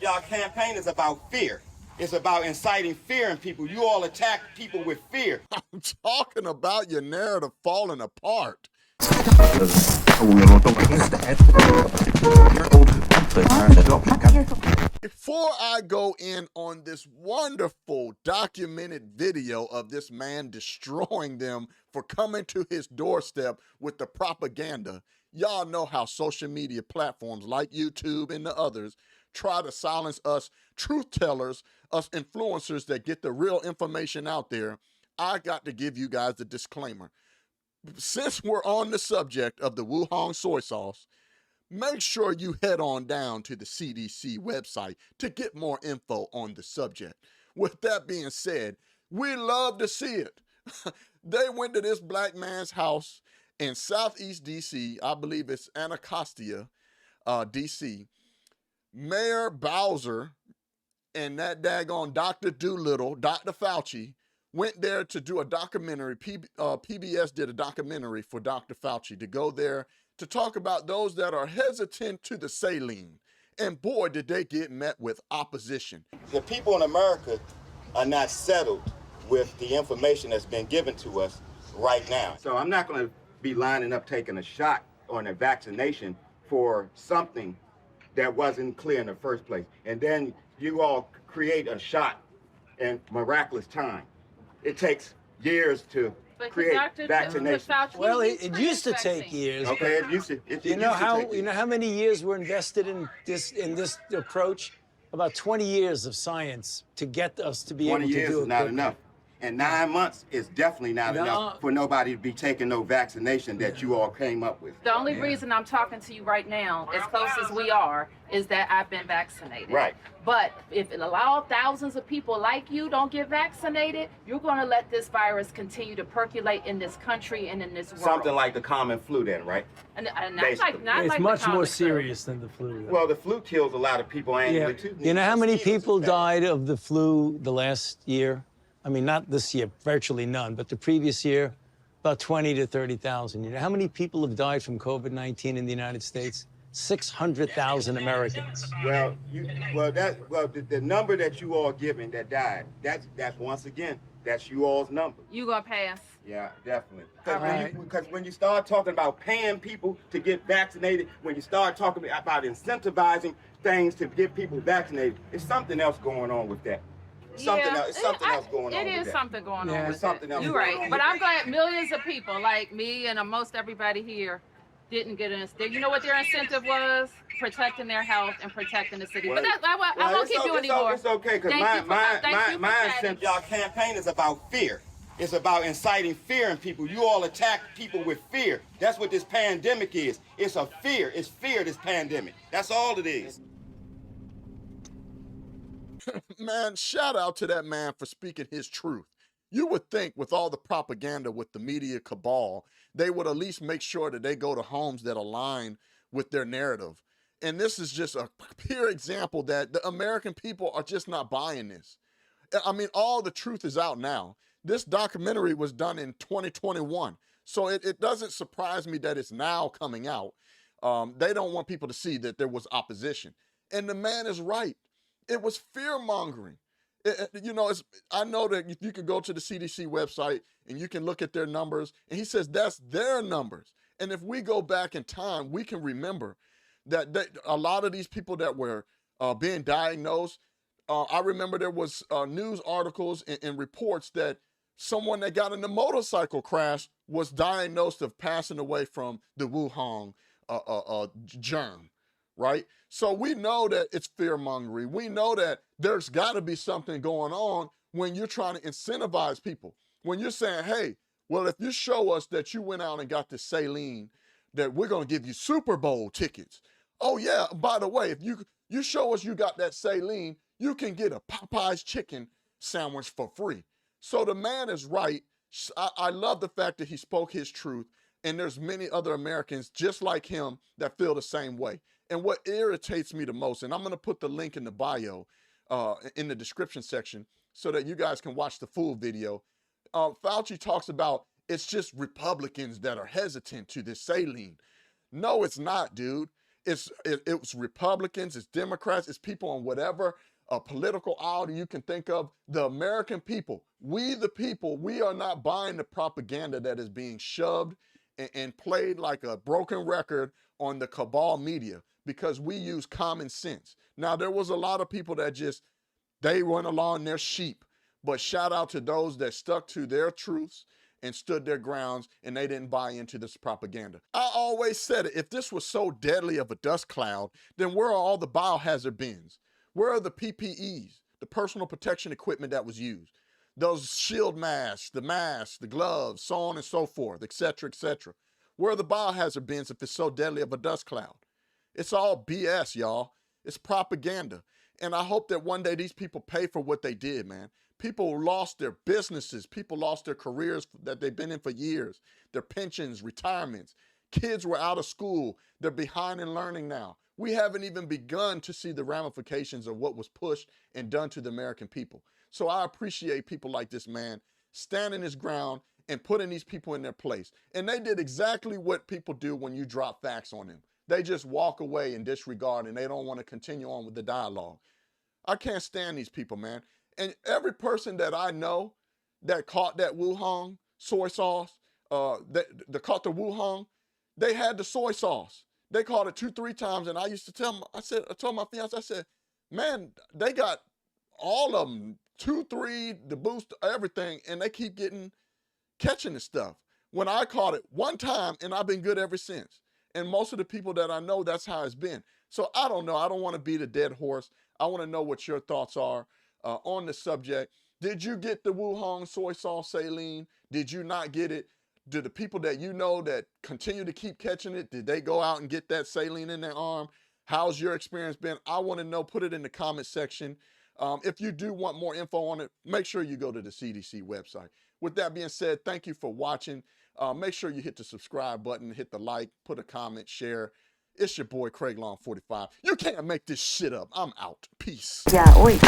Y'all campaign is about fear. It's about inciting fear in people. You all attack people with fear. I'm talking about your narrative falling apart. Before I go in on this wonderful documented video of this man destroying them for coming to his doorstep with the propaganda, y'all know how social media platforms like YouTube and the others try to silence us truth tellers, us influencers that get the real information out there. I got to give you guys the disclaimer. Since we're on the subject of the Wuhan soy sauce, make sure you head on down to the CDC website to get more info on the subject. With that being said, we love to see it. They went to this black man's house in Southeast DC. I believe it's Anacostia, DC. Mayor Bowser and that daggone Dr. Doolittle, Dr. Fauci, went there to do a documentary. PBS did a documentary for Dr. Fauci to go there to talk about those that are hesitant to the saline. And boy, did they get met with opposition. The people in America are not settled with the information that's been given to us right now. So I'm not going to be lining up taking a shot or a vaccination for something that wasn't clear in the first place. And then you all create a shot in miraculous time. It takes years to create vaccination. Well, it used to take years. Okay, it used to. You know how many years were invested in this approach? About 20 years of science to get us to be able to do it. 20 years is not enough. And 9 months is definitely not enough for nobody to be taking no vaccination that you all came up with. The only reason I'm talking to you right now, as close as we are, is that I've been vaccinated. Right. But if it allows thousands of people like you don't get vaccinated, you're going to let this virus continue to percolate in this country and in this world. Something like the common flu then, right? And not it's like much the more common serious than the flu. Well, the flu kills a lot of people annually, too. You know how many people died of the flu the last year? I mean, not this year, virtually none, but the previous year, about 20 to 30,000. You know how many people have died from COVID-19 in the United States? 600,000 Americans. Well, the number that you all giving that died, that's once again, that's you all's number. You gonna pass? Yeah, definitely. Because when you start talking about paying people to get vaccinated, when you start talking about incentivizing things to get people vaccinated, there's something else going on with that. Something else going on. It is something going on. There's something else. You're right. But I'm glad millions of people like me and most everybody here didn't get an. You know what their incentive was? Protecting their health and protecting the city. But I won't keep you anymore. It's okay, because my incentive, y'all campaign is about fear. It's about inciting fear in people. You all attack people with fear. That's what this pandemic is. It's a fear. It's fear, this pandemic. That's all it is. Man, shout out to that man for speaking his truth. You would think with all the propaganda with the media cabal, they would at least make sure that they go to homes that align with their narrative. And this is just a pure example that the American people are just not buying this. I mean, all the truth is out now. This documentary was done in 2021. So it doesn't surprise me that it's now coming out. They don't want people to see that there was opposition. And the man is right. It was fear-mongering. I know that if you can go to the CDC website and you can look at their numbers, and he says that's their numbers. And if we go back in time, we can remember that a lot of these people that were being diagnosed, I remember there was news articles and reports that someone that got in a motorcycle crash was diagnosed of passing away from the Wuhan germ. Right? So we know that it's fear-mongering. We know that there's got to be something going on when you're trying to incentivize people. When you're saying, hey, well, if you show us that you went out and got this saline, that we're going to give you Super Bowl tickets. Oh, yeah, by the way, if you show us you got that saline, you can get a Popeye's chicken sandwich for free. So the man is right. I love the fact that he spoke his truth, and there's many other Americans just like him that feel the same way. And what irritates me the most, and I'm going to put the link in the bio, in the description section, so that you guys can watch the full video. Fauci talks about it's just Republicans that are hesitant to this saline. No, it's not, dude. It's Republicans, it's Democrats, it's people on whatever political aisle you can think of. The American people, we the people, we are not buying the propaganda that is being shoved and played like a broken record on the cabal media, because we use common sense. Now, there was a lot of people that they went along their sheep, but shout out to those that stuck to their truths and stood their grounds, and they didn't buy into this propaganda. I always said it, if this was so deadly of a dust cloud, then where are all the biohazard bins? Where are the PPEs, the personal protection equipment that was used? Those shield masks, the gloves, so on and so forth, et cetera, et cetera. Where are the biohazard bins if it's so deadly of a dust cloud? It's all BS, y'all. It's propaganda. And I hope that one day these people pay for what they did, man. People lost their businesses. People lost their careers that they've been in for years, their pensions, retirements. Kids were out of school. They're behind in learning now. We haven't even begun to see the ramifications of what was pushed and done to the American people. So I appreciate people like this man standing his ground and putting these people in their place. And they did exactly what people do when you drop facts on them. They just walk away and disregard, and they don't want to continue on with the dialogue. I can't stand these people, man. And every person that I know that caught that Wuhan soy sauce, that caught the Wuhan, they had the soy sauce. They caught it 2-3 times, and I used to tell them, I told my fiance, I said, man, they got all of them, 2-3, the boost, everything, and they keep catching this stuff. When I caught it one time, and I've been good ever since. And most of the people that I know, that's how it's been. So I don't know. I don't want to beat a dead horse. I want to know what your thoughts are on the subject. Did you get the Wuhan soy sauce, Saline? Did you not get it? Do the people that you know that continue to keep catching it, did they go out and get that saline in their arm? How's your experience been? I want to know. Put it in the comment section. If you do want more info on it, make sure you go to the CDC website. With that being said, thank you for watching. Make sure you hit the subscribe button, hit the like, put a comment, share. It's your boy Craig Long 45. You can't make this shit up. I'm out. Peace. Yeah, oi.